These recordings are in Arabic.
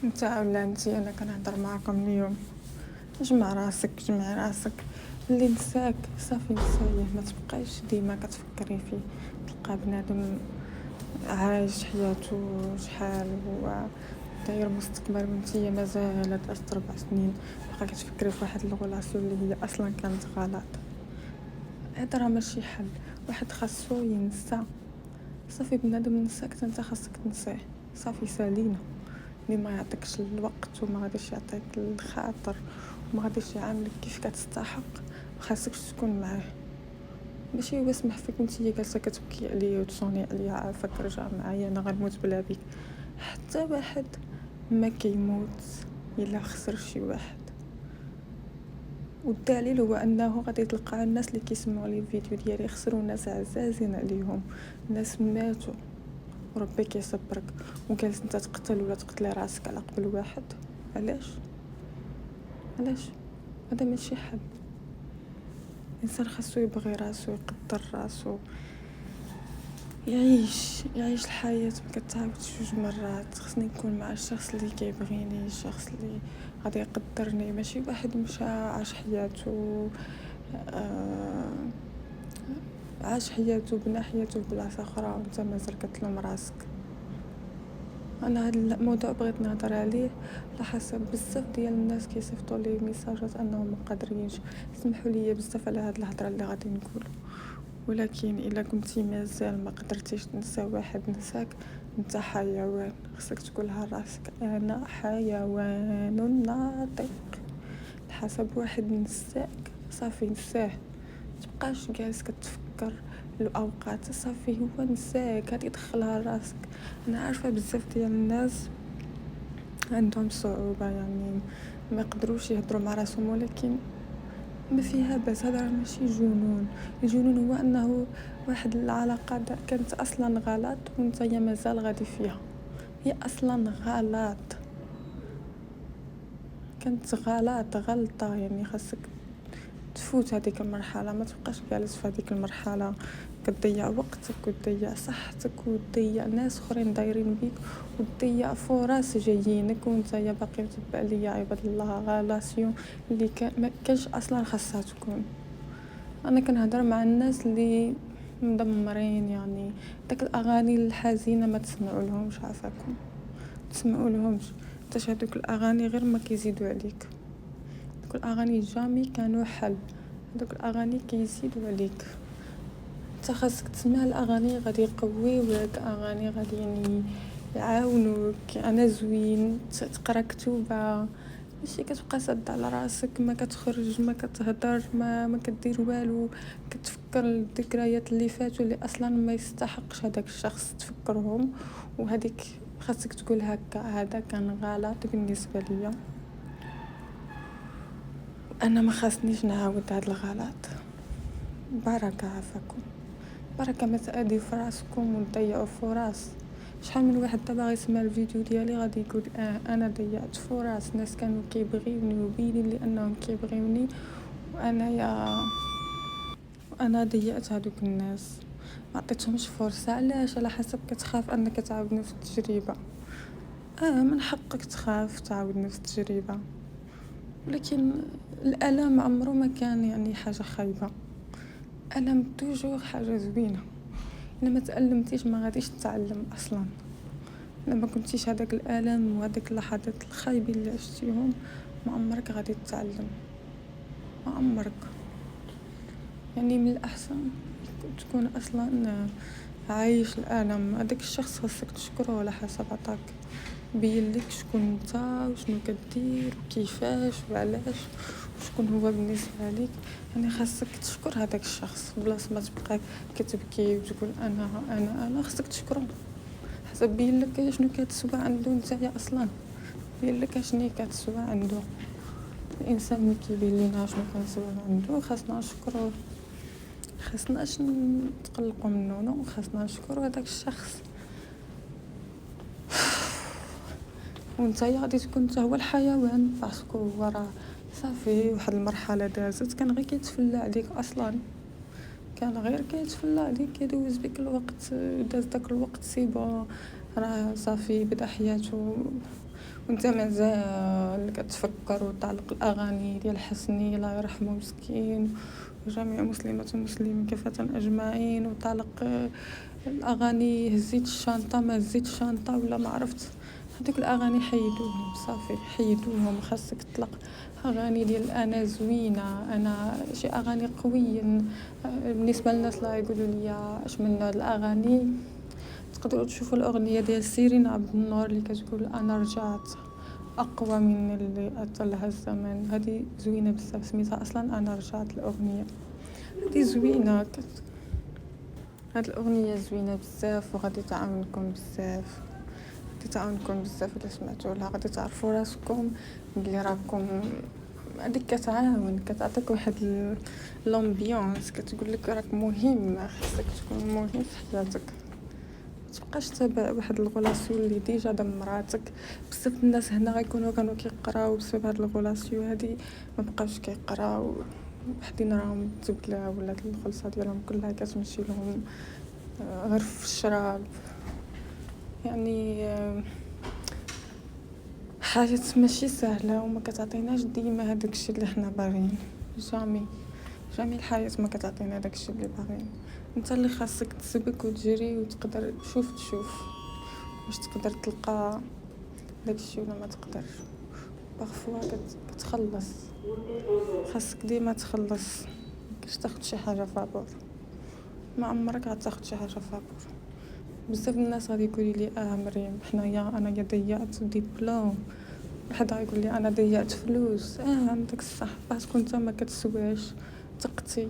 انت ولا انتي، انا كنهضر معاكم اليوم. جمع راسك، جمعي راسك. اللي نساك صافي نسايه، ما تبقايش ديما كتفكري فيه. تلقى بنادم عايش حياته شحال هو داير مستقبل وانتي مازال 3 4 سنين بقا كتفكري في واحد الغولاسيون اللي هي اصلا كانت غلط. هذا راه ماشي حل. واحد خاصو ينسى. صافي بنادم نساك انت خاصك تنساه. صافي سالينا. اللي ما يعطيكش الوقت وما غاديش يعطيك الخاطر وما غاديش يعاملك كيف كتستحق، خاصك تكون معاه. ماشي هو سمح فيك نتيا جالسه كتبكي عليا وتصوني عليا عافاك رجع معايا انا غنموت بلا بيك. حتى واحد ما كيموت الا خسر شي واحد، والدليل هو انه غادي تلقى الناس اللي كيسمعوا لي الفيديو ديالي خسروا ناس عزازين عليهم، ناس ماتوا وربي كيصبرك، وجالس انت تقتل ولا تقتلي راسك على قبل واحد. علاش هذا ماشي حل. الانسان خاصو يبغي راسو، يقدر راسو، يعيش الحياه ما كتعاودش جوج مرات. خصني نكون مع الشخص اللي كيبغيني، الشخص اللي غادي يقدرني، ماشي واحد مشى عاش حياته عاش حياته بنا حياته بلاصه اخرى وانت مازال كتلوم راسك. انا هذا الموضوع بغيت نهضر عليه على حسب بزاف ديال الناس كيصيفطوا لي ميساجات انهم ما قادرينش. سمحوا لي بزاف على هاد الهضره اللي غادي نقول، ولكن الا كنتي مازال ما قدرتيش تنسى واحد نساك، انت حيوان. خصك تقولها راسك، انا حيوان ناطق. حسب واحد نساك صافي نساه، تبقاش جالس كتفكر الاوقات. صافي هو نساك، هادي دخلها راسك. انا عارفه بزاف ديال الناس عندهم صعوبه، يعني ما يقدروش يهضروا مع راسهم، ولكن ما فيها بس. هذا ماشي جنون. الجنون هو انه واحد العلاقه كانت اصلا غلط وانت مازال غادي فيها. هي اصلا غلط، كانت غلطه، يعني خاصك تفوت هذيك المرحله. ما تبقاش جالس في هذيك المرحله كتضيع وقتك وتضيع صحتك وتضيع ناس اخرين دايرين بيك وتضيع فرص جايينك وانت باقي متبع ليا عباد الله غالاسيون اللي ما كانش اصلا خاصها تكون. انا كنهضر مع الناس اللي مدمرين، يعني داك الاغاني الحزينه ما تسمعوا لهمش، عافاكم تسمعوا لهمش. حتى هذوك الاغاني غير ما كيزيدوا عليك. دوك الاغاني جامي كانوا حل، دوك الاغاني كيزيدوا عليك. انت خاصك تسمع الاغاني غادي يقويوك، اغاني غادي يعني يعاونوك. انا زوين تقرا كتوبه، ماشي كتبقى سد على راسك، ما كتخرج، ما كتهضر، ما كدير والو، كتفكر الذكريات اللي فاتوا اللي اصلا ما يستحقش هذاك الشخص تفكرهم. وهذيك خاصك تقول هكا، هذا كان غلط بالنسبه ليا، انا ما خاصنيش نعاود هذا الغلط. بركه عافاكم، بركه ما تأذيو في راسكم وتضيعوا فرص. شحال من واحد دابا غيسمع الفيديو ديالي غادي يقول انا ضيعت فرص، ناس كانوا كيبغيوني وبينين لانهم كيبغيوني وانا ضيعت هذوك الناس، ما عطيتهمش فرصه. علاش؟ على حسب كتخاف انك تعاود نفس التجربه. من حقك تخاف تعاود نفس التجربه، ولكن الالم عمره ما كان يعني حاجه خايبه. الم توجور حاجه زوينه. الا ما تألمتيش ما غاديش تتعلم اصلا. لما كنتيش هذاك الالم وهذاك اللحظات الخايبين اللي عشتيهم ما عمرك غادي تتعلم، ما عمرك. يعني من الاحسن تكون اصلا عايش الالم. هذاك الشخص خاصك تشكره على حسب عطاك بين لك شكون انت وشنو كدير وكيفاش وعلاش وشكون هو بالنسبه ليك. يعني خاصك تشكر هذاك الشخص بلاصه ما تبقى كتبكي وتقول انا خاصك تشكره. حسب بين لك شنو كتسوى عنده نتايا اصلا، بين لك شنو كتسوى عنده. الانسان ملي كيبين لينا شنو كنسوى عنده خاصنا نشكروه، خاصناش نتقلقوا منه، نو خاصنا نشكروا هذاك الشخص. وانت غادي تكون حتى هو الحيوان، باسكو هو راه صافي واحد المرحله دازت، كان غير كيتفلى عليك اصلا، كان غير كيتفلى عليك، كيدوز بك الوقت، داز داك الوقت سي بون، راه صافي بدا حياته وانت مازال كتفكر وتعلق الاغاني ديال حسني الله يرحمه مسكين وجميع مسلمات ومسلمين كافة اجمعين، وتعلق الاغاني هزيت الشانطه ما هزيت الشانطه ولا ما عرفت. هذوك الاغاني حيدوهم صافي حيدوهم، خاصك تطلق اغاني ديال انا زوينه، انا شي اغاني قويه. بالنسبه للناس اللي يقولوا لي اش من نوع الاغاني، تقدروا تشوفوا الاغنيه ديال سيرين عبد النور اللي كتقول انا رجعت اقوى من اللي اتى لها الزمن. هذه زوينه بزاف، سميتها اصلا انا رجعت. الاغنيه هذه زوينه، هاد الاغنيه زوينه بزاف وغادي تعاونكم بزاف، الا سمعتوا لها غادي تعرفوا راسكم بلي راكم. هذيك كتعاون، كتعطيك واحد لامبيونس، كتقول لك راك مهم، خاصك تكون مهم في حياتك، متبقاش تابع واحد الغولاسيون اللي ديجا دمراتك. بزاف الناس هنا غيكونوا كانوا كيقراو بسبب هاد الغولاسيون هادي ما بقاوش كيقراو، وحدين راهم تبلاو ولا الخلصه ديالهم كلها كتمشي لهم غير في الشراب. يعني حاجه ماشي سهله وما كتعطيناش ديما هذاك الشيء اللي حنا باغيين. جامي الحياه ما كتعطينا داك الشيء اللي باغيين. انت اللي خاصك تسبك وتجري وتقدر تشوف واش تقدر تلقى داك الشيء ولا ما تقدرش. بارفوا كتخلص، خاصك ديما تخلص، مكاش تاخد شي حاجه فابور، ما عمرك غتاخد شي حاجه فابور. بزاف الناس غادي يقولوا لي مريم حنايا انا ضيعت ديبلوم، واحد غيقول لي انا ضيعت فلوس. عندك الصح، باسكو نتا ما كتسواش تقتي.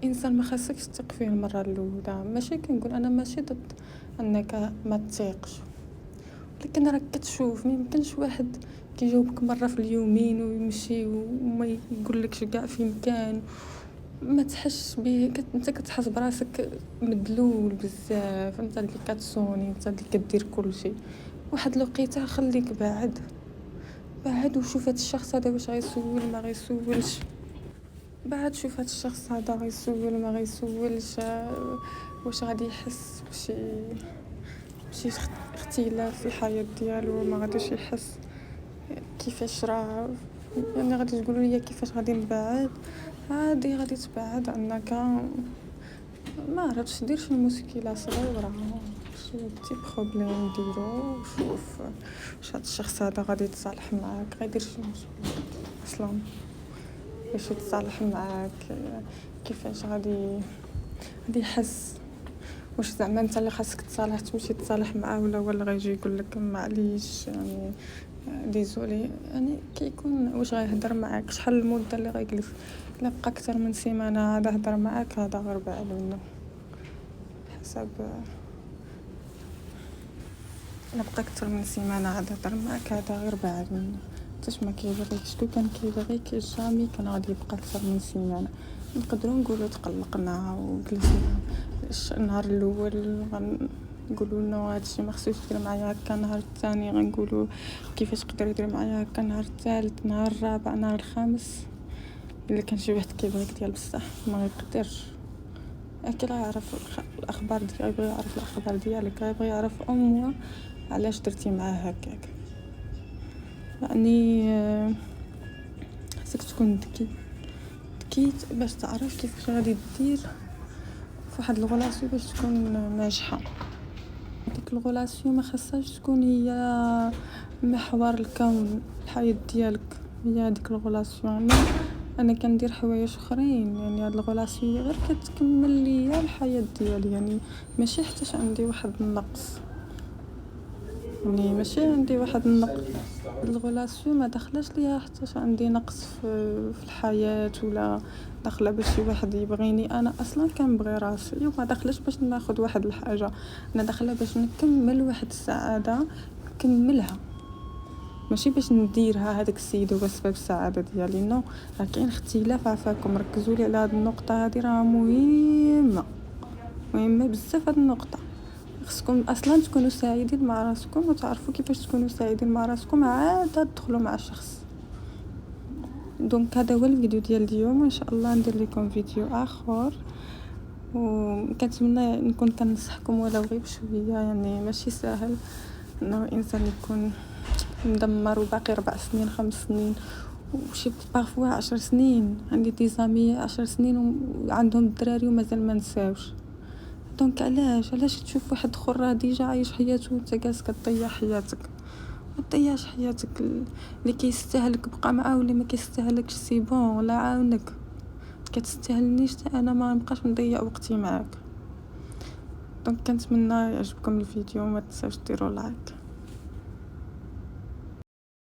انسان ما خاصكش تثق فيه المره الاولى. ماشي كنقول انا ماشي ضد انك ما تثيقش، لكن راك كتشوف ما يمكنش واحد كيجاوبك مره في اليومين ويمشي وما يقولكش كاع فين كان، ما تحسش به. انت كتحس براسك مدلول بزاف، انت اللي كتصوني، انت اللي كدير كل شيء. واحد الوقيته خليك بعد وشوف هاد الشخص هذا واش غيسول ما غيسولش. بعد شوف هاد الشخص هذا غيسول ما غيسولش، واش غادي يحس بشي اختلاف في الحياه ديالو، ما غاديش يحس. كيفاش راه يعني غادي تقولوا لي كيفاش غادي نبعد؟ عادي غادي تبعد عنك، ما عرفتش دير شي مشكله صغيره، شي بتي بروبليم ديرو وشوف واش هاد الشخص هذا غادي يتصالح معاك، غيدير شي مشكل اصلا باش يتصالح معاك. كيفاش غادي يحس؟ واش زعما انت اللي خاصك تصالح تمشي تصالح معاه، ولا هو اللي غيجي يقول لك معليش يعني ديزولي؟ يعني كيكون واش غيهضر معاك، شحال المده اللي غيجلس. الا بقى اكثر من سيمانه عاد هضر معاك، هذا غير بعد منه حسب. الا بقى اكثر من سيمانه عاد هضر معاك، هذا غير بعد منه. حتىش ما كيبغيكش، لو كان كيبغيك جامي كان غادي يبقى اكثر من سيمانه. نقدروا نقولوا تقلقنا وجلسنا النهار الاول نقولوا انه هادشي ما خصوش يدير معايا هكا، النهار الثاني غنقولوا كيفاش يقدر يدير معايا هكا، النهار الثالث، النهار الرابع، النهار الخامس. الا كان شي واحد كيبغيك ديال بصح ما يقدرش. اكيد غيعرف الاخبار ديالك، يبغي يعرف الاخبار ديالك، يبغي يعرف امه علاش درتي معاه هكاك. يعني خصك تكون ذكيت باش تعرف كيفاش غادي دير في واحد الغولاسيون باش تكون ناجحه. ديك الغولاسيون ما خاصهاش تكون هي محور الكون الحياه ديالك، هي ديك الغولاسيون. انا كندير حوايج اخرين، يعني هاد الغولاسيون غير كتكمل ليا الحياه ديالي، يعني ماشي حتىش عندي واحد النقص، يعني ماشي عندي واحد النقص. الغولاسيون ما داخلاش ليها حتىش عندي نقص في الحياه، ولا داخله باش شي واحد يبغيني. انا اصلا كنبغي راسي، وما داخلاش باش ناخذ واحد الحاجه، انا داخله باش نكمل واحد السعاده نكملها، ماشي باش نديرها هذاك السيد هو سبب السعاده ديالي. نو، راه كاين اختلاف. عافاكم ركزوا لي على هذه النقطه، هذه راه مهمه بزاف. هذه النقطه خصكم اصلا تكونوا سعيدين مع راسكم، وتعرفوا كيفاش تكونوا سعيدين مع راسكم عاد تدخلوا مع الشخص. دونك هذا هو الفيديو ديال اليوم، ان شاء الله ندير لكم فيديو اخر، وكنتمنى نكون كنصحكم ولو غير بشويه. يعني ماشي سهل انه الانسان يكون مدمر وباقي 4 سنين 5 سنين وشي بارفوا 10 سنين. عندي دي زامي 10 سنين وعندهم الدراري ومازال ما نساوش. دونك علاش تشوف واحد اخر راه ديجا عايش حياته وانت جالس كتضيع حياتك؟ ما تضيعش حياتك. اللي كيستاهلك بقى معاه واللي ما كيستاهلكش سي بون ولا عاونك. كتستاهلنيش انا ما نبقاش نضيع وقتي معاك. دونك كنتمنى يعجبكم الفيديو وما تنساوش ديروا لايك.